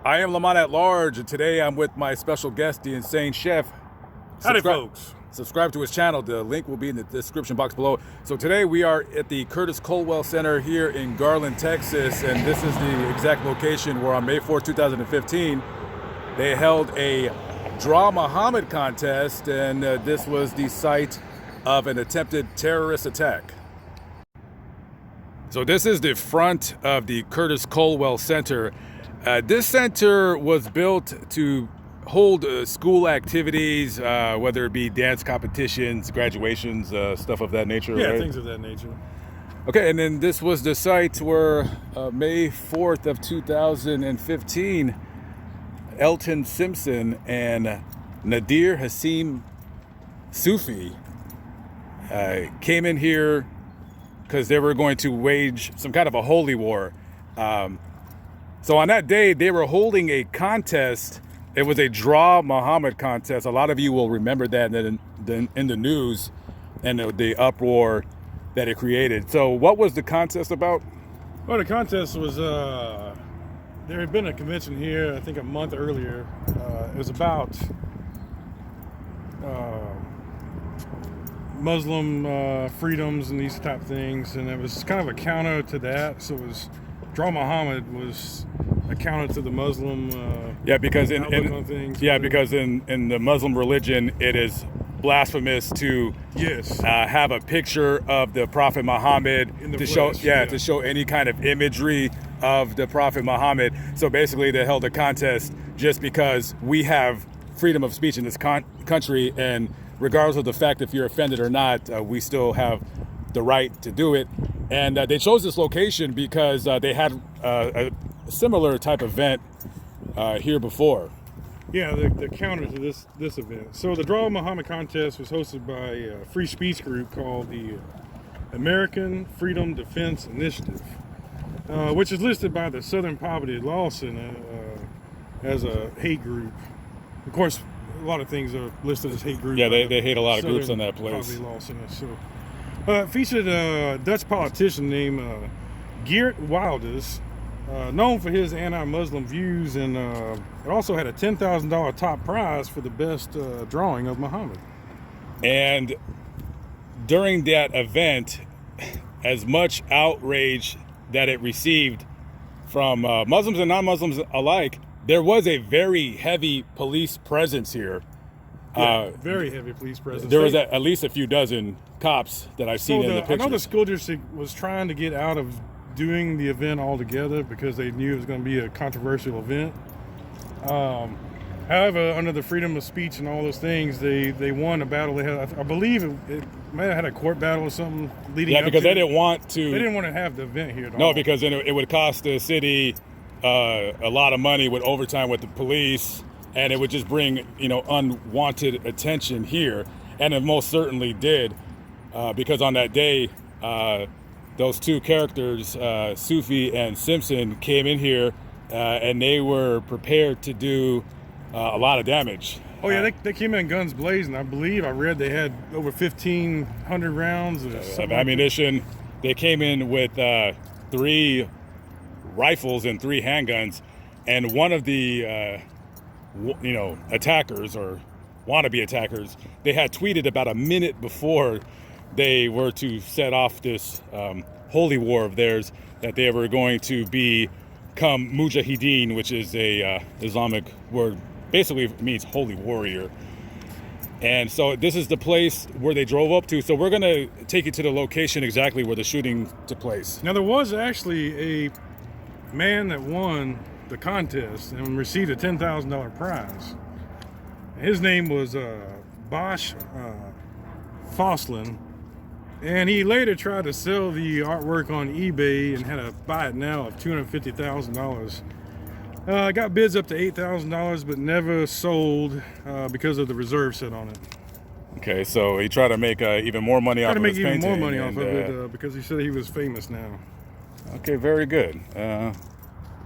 I am Lamont at Large, and today I'm with my special guest, the Insane Chef. Howdy, folks. Subscribe to his channel. The link will be in the description box below. So today we are at the Curtis Colwell Center here in Garland, Texas, and this is the exact location where on May 4th, 2015, they held a Draw Muhammad contest, and this was the site of an attempted terrorist attack. So this is the front of the Curtis Colwell Center. This center was built to hold school activities, whether it be dance competitions, graduations, stuff of that nature. Yeah, right? things of that nature. Okay, and then this was the site where May 4th of 2015, Elton Simpson and Nadir Hassim Sufi came in here because they were going to wage some kind of a holy war. So on that day, they were holding a contest. It was a Draw Muhammad contest. A lot of you will remember that in the news and the uproar that it created. So what was the contest about? Well, the contest was, there had been a convention here, I think a month earlier. It was about Muslim freedoms and these type of things. And it was kind of a counter to that. So it was, Draw Muhammad was a counter to the Muslim because in the Muslim religion, it is blasphemous to have a picture of the Prophet Muhammad to show any kind of imagery of the Prophet Muhammad. So basically, they held a contest just because we have freedom of speech in this country, and regardless of the fact if you're offended or not, we still have the right to do it. And they chose this location because they had a similar type event here before. Yeah, the counter to this event. So the Draw Muhammad contest was hosted by a free speech group called the American Freedom Defense Initiative, which is listed by the Southern Poverty Law Center as a hate group. Of course, a lot of things are listed as hate groups. Yeah, they hate a lot of groups on that place. Poverty Law Center. So, it featured a Dutch politician named Geert Wilders, known for his anti-Muslim views, and it also had a $10,000 top prize for the best drawing of Muhammad. And during that event, as much outrage that it received from Muslims and non-Muslims alike, there was a very heavy police presence here. Very heavy police presence. There was at least a few dozen cops that I've seen in the pictures. I know the school district was trying to get out of doing the event altogether because they knew it was going to be a controversial event. However, under the freedom of speech and all those things, they won a battle. They had, I believe, it might have had a court battle or something leading up to. Yeah, because they didn't want to. They didn't want to have the event here. No, because then it would cost the city a lot of money with overtime with the police, and it would just bring unwanted attention here, and it most certainly did, because on that day, those two characters, Sufi and Simpson, came in here, and they were prepared to do a lot of damage. Oh yeah, they came in guns blazing. I believe I read they had over 1,500 rounds of ammunition. They came in with 3 rifles and 3 handguns, and one of the attackers or wannabe attackers, they had tweeted about a minute before they were to set off this holy war of theirs that they were going to become mujahideen, which is a Islamic word, basically means holy warrior. And so this is the place where they drove up to. So we're going to take you to the location exactly where the shooting took place. Now, there was actually a man that won the contest and received a $10,000 prize. His name was Bosch Foslin, and he later tried to sell the artwork on eBay and had a buy it now of $250,000. Got bids up to $8,000, but never sold because of the reserve set on it. Okay, so he tried to make even more money off of his painting. More money off of it because he said he was famous now. Okay, very good.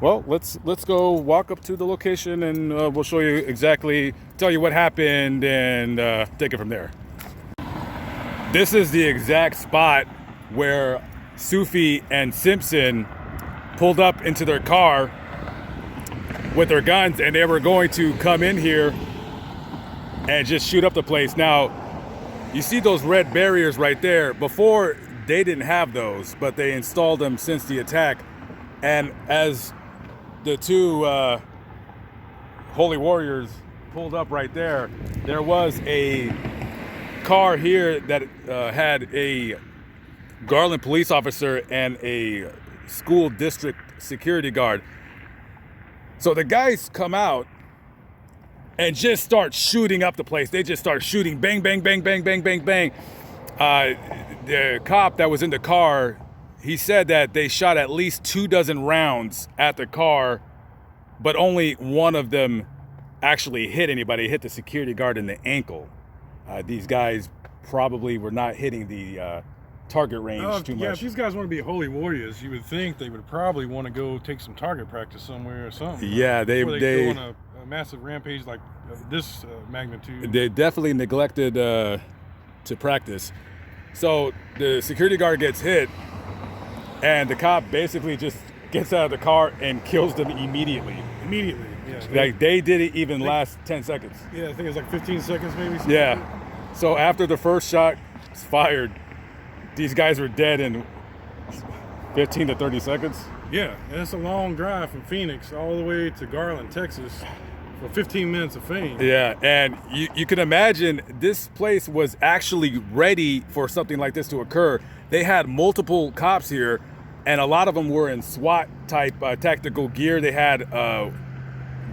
Well, let's go walk up to the location, and we'll show you exactly, tell you what happened, and take it from there. This is the exact spot where Sufi and Simpson pulled up into their car with their guns, and they were going to come in here and just shoot up the place. Now, you see those red barriers right there. Before, they didn't have those, but they installed them since the attack. And as the two holy warriors pulled up right there, there was a car here that had a Garland police officer and a school district security guard. So the guys come out and just start shooting up the place. They just start shooting, bang, bang, bang, bang, bang, bang, bang. The cop that was in the car, he said that they shot at least 24 rounds at the car, but only one of them actually hit anybody. Hit the security guard in the ankle. These guys probably were not hitting the target range too much. Yeah, if these guys want to be holy warriors, you would think they would probably want to go take some target practice somewhere or something. Yeah, they go on a massive rampage like this magnitude. They definitely neglected to practice. So the security guard gets hit, and the cop basically just gets out of the car and kills them immediately. Immediately, yeah. Like they didn't even last 10 seconds. Yeah, I think it was like 15 seconds maybe. Yeah. So after the first shot was fired, these guys were dead in 15 to 30 seconds. Yeah, and it's a long drive from Phoenix all the way to Garland, Texas, for 15 minutes of fame. Yeah, and you can imagine this place was actually ready for something like this to occur. They had multiple cops here, and a lot of them were in SWAT type tactical gear. They had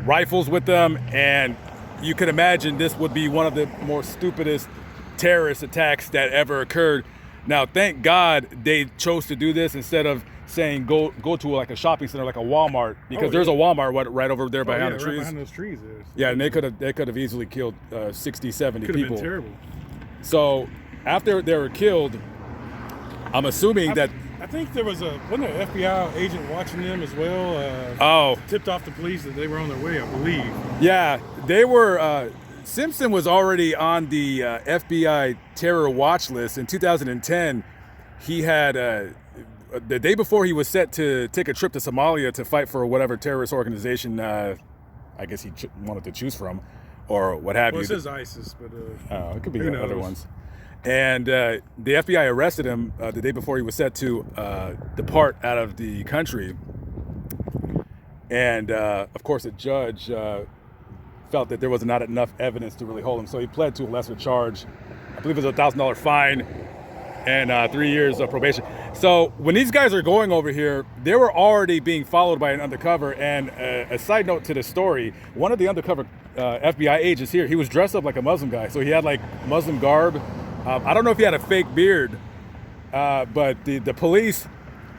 rifles with them, and you can imagine this would be one of the more stupidest terrorist attacks that ever occurred. Now, thank God they chose to do this instead of saying go to like a shopping center, like a Walmart, because there's a Walmart right over there behind the trees. Right behind those trees there. Yeah, and they could have easily killed 60, 70 Could people. have been terrible. So after they were killed, I'm assuming that I think there was wasn't there an FBI agent watching them as well? Tipped off the police that they were on their way, I believe. Yeah, they were. Simpson was already on the FBI terror watch list in 2010. He had the day before he was set to take a trip to Somalia to fight for whatever terrorist organization I guess he wanted to choose from, or what have you. Well, it says ISIS, but it could be other ones. And the FBI arrested him the day before he was set to depart out of the country. And of course, a judge felt that there was not enough evidence to really hold him, so he pled to a lesser charge. I believe it was $1,000 fine and 3 years of probation. So when these guys are going over here, they were already being followed by an undercover. And a side note to the story, one of the undercover FBI agents here, he was dressed up like a Muslim guy, so he had like Muslim garb. I don't know if he had a fake beard, but the police,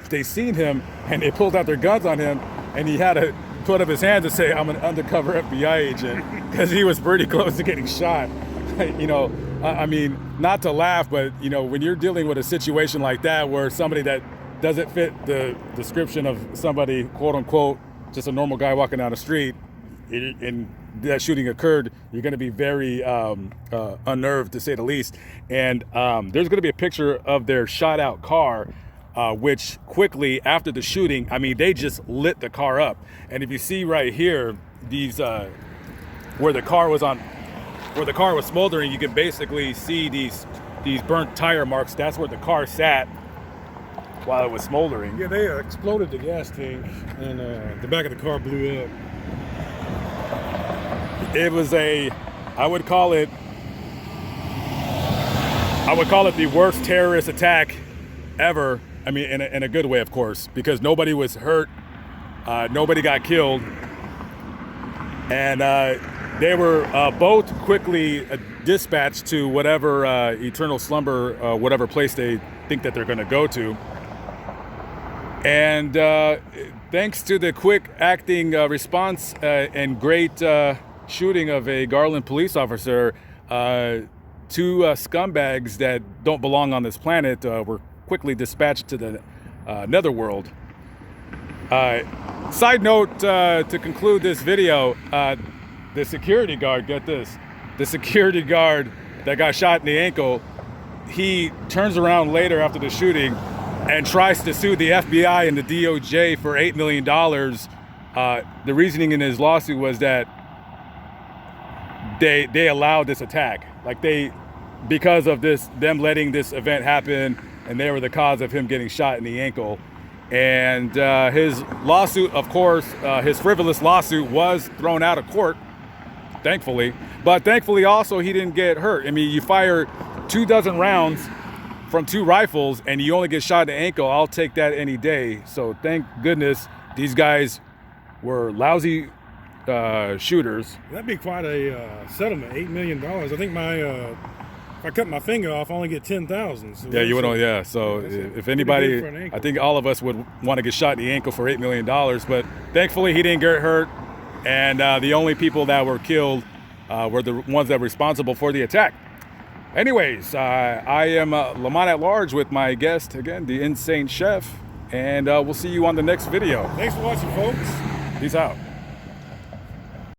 they seen him and they pulled out their guns on him, and he had to put up his hands and say, "I'm an undercover FBI agent," because he was pretty close to getting shot. I mean, not to laugh, but when you're dealing with a situation like that where somebody that doesn't fit the description of somebody, quote unquote, just a normal guy walking down the street, and that shooting occurred, you're going to be very unnerved, to say the least. And there's going to be a picture of their shot out car, which quickly after the shooting, I mean, they just lit the car up. And if you see right here, these where the car was smoldering, you can basically see these burnt tire marks. That's where the car sat while it was smoldering. Yeah, they exploded the gas tank, and the back of the car blew up. It was I would call it the worst terrorist attack ever. I mean, in a good way, of course, because nobody was hurt, nobody got killed, and they were both quickly dispatched to whatever eternal slumber, whatever place they think that they're going to go to. And thanks to the quick acting response and great shooting of a Garland police officer, two scumbags that don't belong on this planet were quickly dispatched to the netherworld. Side note to conclude this video, the security guard, get this, the security guard that got shot in the ankle, he turns around later after the shooting and tries to sue the FBI and the DOJ for $8 million The reasoning in his lawsuit was that they allowed this attack, like because of them letting this event happen, and they were the cause of him getting shot in the ankle. And his lawsuit, of course, his frivolous lawsuit was thrown out of court, thankfully. But thankfully also he didn't get hurt. I mean, you fire 24 rounds from 2 rifles and you only get shot in the ankle. I'll take that any day. So thank goodness these guys were lousy shooters. That'd be quite a settlement, $8 million. I think if I cut my finger off, I only get 10,000. So yeah, you would only, yeah. So if anybody, I think all of us would want to get shot in the ankle for $8 million. But thankfully he didn't get hurt. And the only people that were killed were the ones that were responsible for the attack. Anyways, I am Lamont at Large with my guest, again, the Insane Chef. And we'll see you on the next video. Thanks for watching, folks. Peace out.